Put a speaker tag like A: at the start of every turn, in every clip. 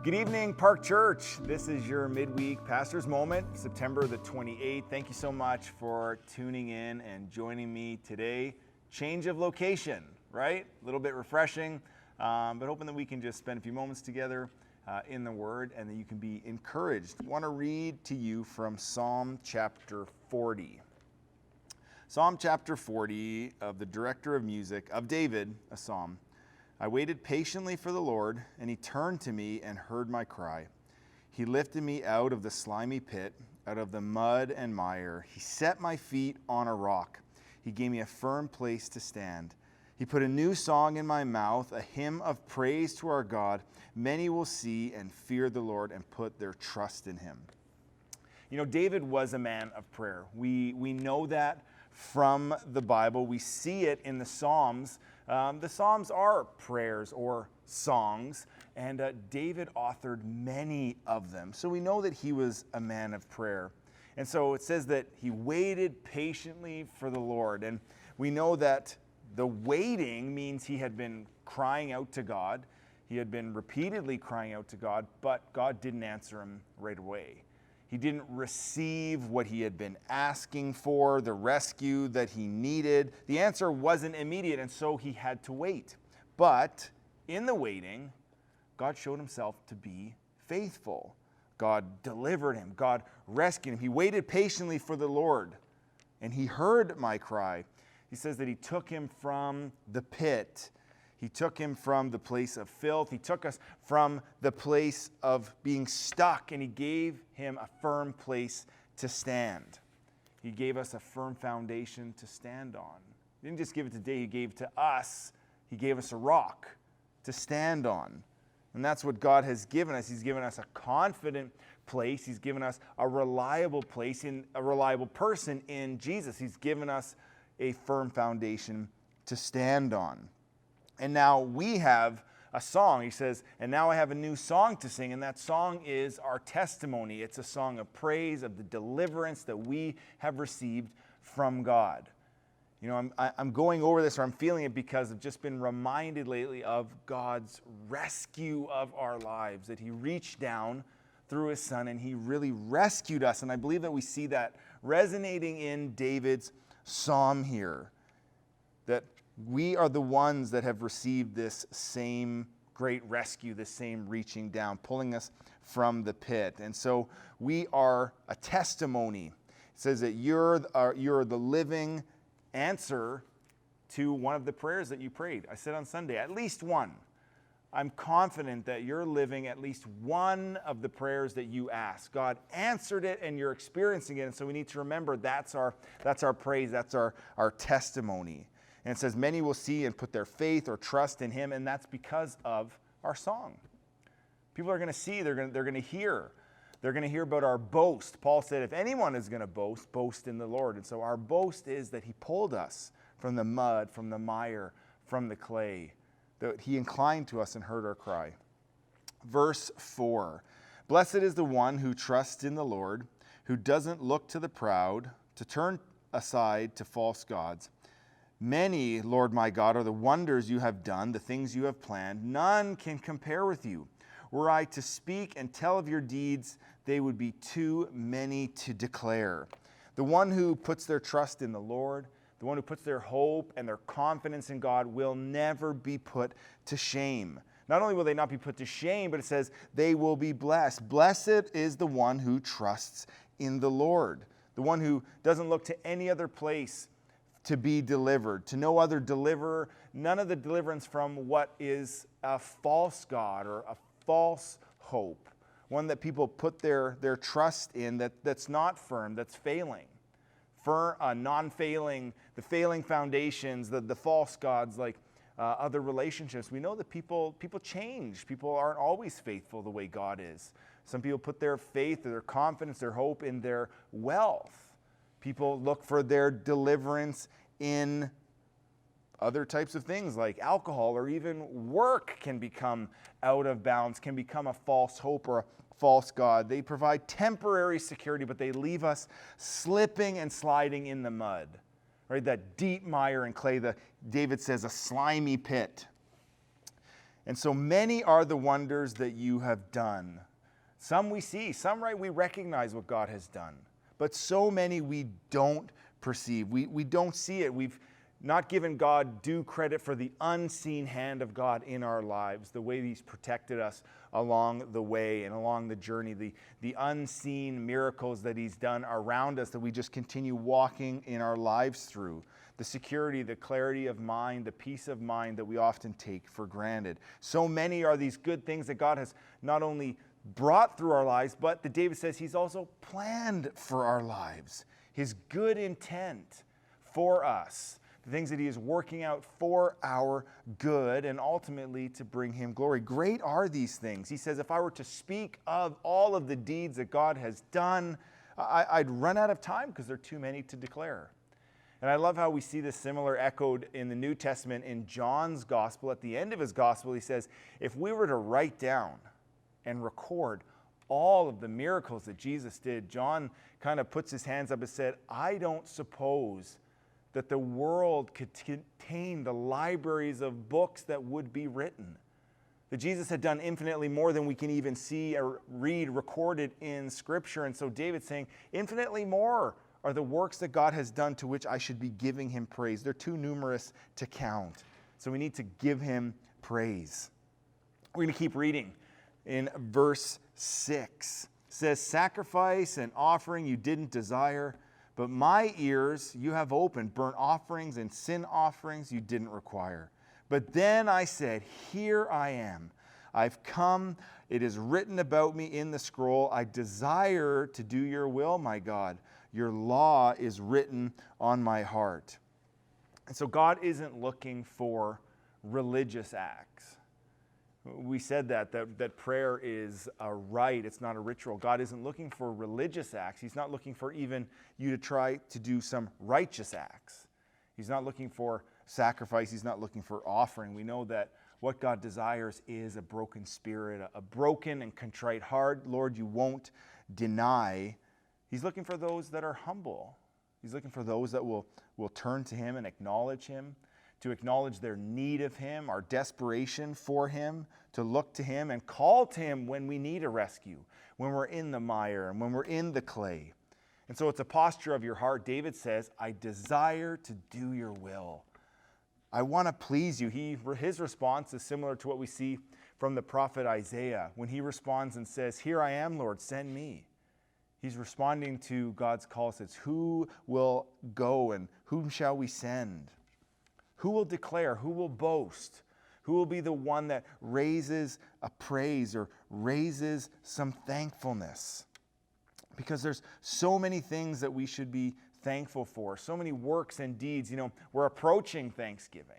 A: Good evening, Park Church. This is your midweek pastor's moment, September the 28th. Thank you so much for tuning in and joining me today. Change of location, right? A little bit refreshing, but hoping that we can just spend a few moments together in the Word and that you can be encouraged. I want to read to you from Psalm chapter 40. Psalm chapter 40 of the director of music, of David, a psalm. I waited patiently for the Lord, and he turned to me and heard my cry. He lifted me out of the slimy pit, out of the mud and mire. He set my feet on a rock. He gave me a firm place to stand. He put a new song in my mouth, a hymn of praise to our God. Many will see and fear the Lord and put their trust in him. You know, David was a man of prayer. We know that from the Bible. We see it in the Psalms. The Psalms are prayers or songs, and David authored many of them. So we know that he was a man of prayer. And so it says that he waited patiently for the Lord. And we know that the waiting means he had been crying out to God. He had been repeatedly crying out to God, but God didn't answer him right away. He didn't receive what he had been asking for, the rescue that he needed. The answer wasn't immediate, and so he had to wait. But in the waiting, God showed himself to be faithful. God delivered him. God rescued him. He waited patiently for the Lord, and he heard my cry. He says that he took him from the pit. He took him from the place of filth. He took us from the place of being stuck, and he gave him a firm place to stand. He gave us a firm foundation to stand on. He didn't just give it today, he gave to us. He gave us a rock to stand on. And that's what God has given us. He's given us a confident place. He's given us a reliable place, in a reliable person in Jesus. He's given us a firm foundation to stand on. And now we have a song. He says, and now I have a new song to sing, and that song is our testimony. It's a song of praise, of the deliverance that we have received from God. You know, I'm going over this, or I'm feeling it because I've just been reminded lately of God's rescue of our lives, that he reached down through his son and he really rescued us. And I believe that we see that resonating in David's psalm here, that we are the ones that have received this same great rescue, this same reaching down, pulling us from the pit. And so we are a testimony. It says that you're the living answer to one of the prayers that you prayed. I said on Sunday, at least one. I'm confident that you're living at least one of the prayers that you asked. God answered it and you're experiencing it. And so we need to remember that's our praise, that's our testimony. And it says, many will see and put their faith or trust in him, and that's because of our song. People are going to see, they're going to hear. They're going to hear about our boast. Paul said, if anyone is going to boast, boast in the Lord. And so our boast is that he pulled us from the mud, from the mire, from the clay, that he inclined to us and heard our cry. Verse 4, blessed is the one who trusts in the Lord, who doesn't look to the proud, to turn aside to false gods. Many, Lord my God, are the wonders you have done, the things you have planned. None can compare with you. Were I to speak and tell of your deeds, they would be too many to declare. The one who puts their trust in the Lord, the one who puts their hope and their confidence in God will never be put to shame. Not only will they not be put to shame, but it says they will be blessed. Blessed is the one who trusts in the Lord, the one who doesn't look to any other place to be delivered, to no other deliverer, none of the deliverance from what is a false God or a false hope, one that people put their trust in that's not firm, that's failing. Non-failing, the failing foundations, the false gods like other relationships. We know that people change. People aren't always faithful the way God is. Some people put their faith, their confidence, their hope in their wealth. People look for their deliverance in other types of things like alcohol, or even work can become out of bounds, can become a false hope or a false god. They provide temporary security, but they leave us slipping and sliding in the mud, right? That deep mire and clay, David says, a slimy pit. And so many are the wonders that you have done. Some we see, some, right, we recognize what God has done. But so many we don't perceive. We don't see it. We've not given God due credit for the unseen hand of God in our lives, the way He's protected us along the way and along the journey, the unseen miracles that He's done around us that we just continue walking in our lives through, the security, the clarity of mind, the peace of mind that we often take for granted. So many are these good things that God has not only brought through our lives, but that David says He's also planned for our lives. His good intent for us, the things that He is working out for our good and ultimately to bring Him glory. Great are these things. He says, if I were to speak of all of the deeds that God has done, I'd run out of time because there are too many to declare. And I love how we see this similar echoed in the New Testament in John's gospel. At the end of his gospel, he says, if we were to write down and record all of the miracles that Jesus did, John kind of puts his hands up and said, I don't suppose that the world could contain the libraries of books that would be written. That Jesus had done infinitely more than we can even see or read recorded in Scripture. And so David's saying, infinitely more are the works that God has done to which I should be giving Him praise. They're too numerous to count. So we need to give Him praise. We're going to keep reading. In verse 6, it says, sacrifice and offering you didn't desire, but my ears you have opened. Burnt offerings and sin offerings you didn't require. But then I said, here I am. I've come. It is written about me in the scroll. I desire to do your will, my God. Your law is written on my heart. And so God isn't looking for religious acts. We said that prayer is a rite. It's not a ritual. God isn't looking for religious acts. He's not looking for even you to try to do some righteous acts. He's not looking for sacrifice. He's not looking for offering. We know that what God desires is a broken spirit, a broken and contrite heart. Lord, you won't deny. He's looking for those that are humble. He's looking for those that will turn to Him and acknowledge Him, to acknowledge their need of Him, our desperation for Him, to look to Him and call to Him when we need a rescue, when we're in the mire and when we're in the clay. And so it's a posture of your heart. David says, I desire to do your will. I want to please you. His response is similar to what we see from the prophet Isaiah when he responds and says, here I am, Lord, send me. He's responding to God's call. Says, who will go and whom shall we send? Who will declare? Who will boast? Who will be the one that raises a praise or raises some thankfulness? Because there's so many things that we should be thankful for, so many works and deeds. We're approaching Thanksgiving.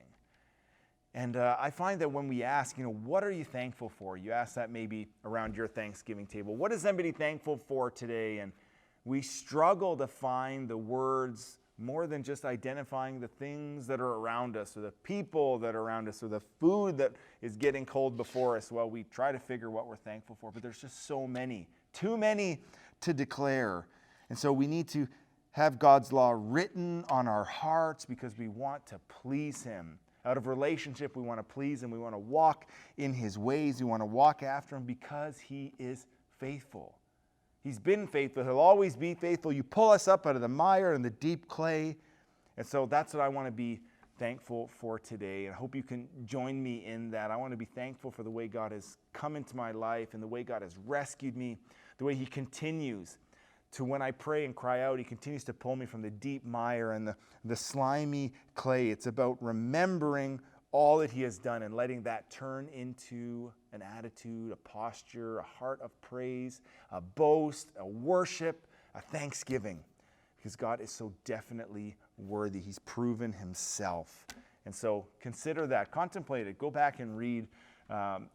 A: And I find that when we ask, what are you thankful for? You ask that maybe around your Thanksgiving table. What is somebody thankful for today? And we struggle to find the words more than just identifying the things that are around us or the people that are around us or the food that is getting cold before us while we try to figure what we're thankful for. But there's just so many, too many to declare. And so we need to have God's law written on our hearts because we want to please Him. Out of relationship, we want to please Him. We want to walk in His ways. We want to walk after Him because He is faithful. He's been faithful. He'll always be faithful. You pull us up out of the mire and the deep clay. And so that's what I want to be thankful for today. And I hope you can join me in that. I want to be thankful for the way God has come into my life and the way God has rescued me, the way He continues to, when I pray and cry out, He continues to pull me from the deep mire and the slimy clay. It's about remembering all that He has done and letting that turn into an attitude, a posture, a heart of praise, a boast, a worship, a thanksgiving. Because God is so definitely worthy. He's proven Himself. And so consider that. Contemplate it. Go back and read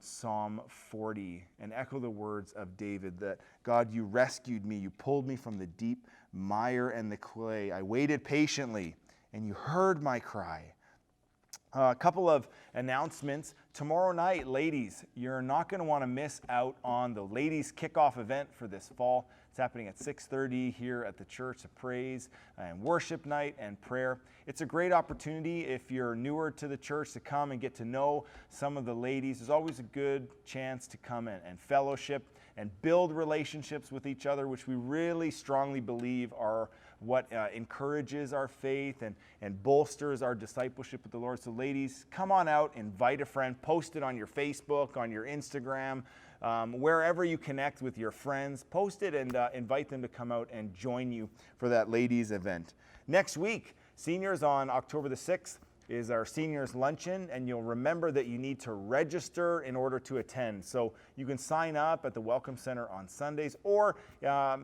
A: Psalm 40 and echo the words of David that, God, you rescued me. You pulled me from the deep mire and the clay. I waited patiently and you heard my cry. A couple of announcements. Tomorrow night, ladies, you're not going to want to miss out on the ladies kickoff event for this fall. It's happening at 6:30 here at the church, a praise and worship night and prayer. It's a great opportunity if you're newer to the church to come and get to know some of the ladies. There's always a good chance to come and fellowship and build relationships with each other, which we really strongly believe are what encourages our faith and bolsters our discipleship with the Lord. So ladies, come on out, invite a friend, post it on your Facebook, on your Instagram, wherever you connect with your friends, post it and invite them to come out and join you for that ladies event. Next week, seniors, on October the 6th, is our seniors luncheon, and you'll remember that you need to register in order to attend. So you can sign up at the Welcome Center on Sundays, or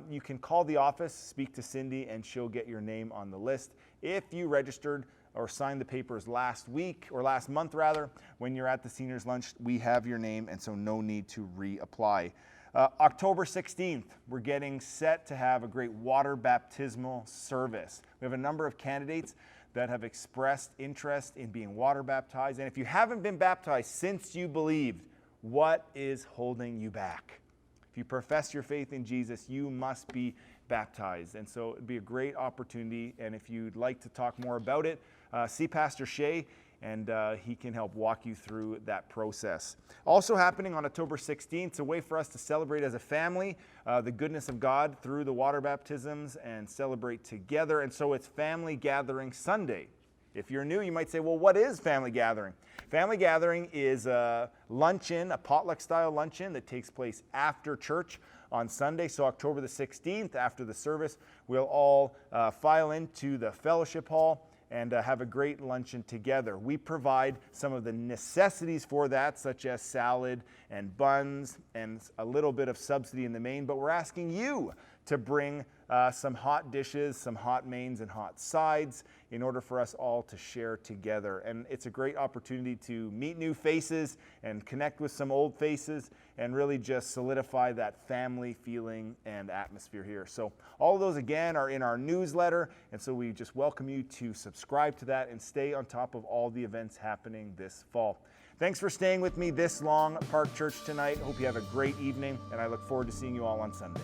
A: you can call the office, speak to Cindy, and she'll get your name on the list. If you registered or signed the papers last week, or last month rather, when you're at the seniors lunch, we have your name, and so no need to reapply. October 16th, we're getting set to have a great water baptismal service. We have a number of candidates that have expressed interest in being water baptized. And if you haven't been baptized since you believed, what is holding you back? If you profess your faith in Jesus, you must be baptized. And so it'd be a great opportunity. And if you'd like to talk more about it, see Pastor Shea, and he can help walk you through that process. Also happening on October 16th, it's a way for us to celebrate as a family the goodness of God through the water baptisms and celebrate together. And so it's Family Gathering Sunday. If you're new, you might say, well, what is Family Gathering? Family Gathering is a luncheon, a potluck-style luncheon that takes place after church on Sunday. So October the 16th, after the service, we'll all file into the fellowship hall and have a great luncheon together. We provide some of the necessities for that, such as salad and buns and a little bit of subsidy in the main, but we're asking you to bring some hot dishes, some hot mains and hot sides in order for us all to share together. And it's a great opportunity to meet new faces and connect with some old faces and really just solidify that family feeling and atmosphere here. So all of those, again, are in our newsletter, and so we just welcome you to subscribe to that and stay on top of all the events happening this fall. Thanks for staying with me this long at Park Church tonight. Hope you have a great evening, and I look forward to seeing you all on Sunday.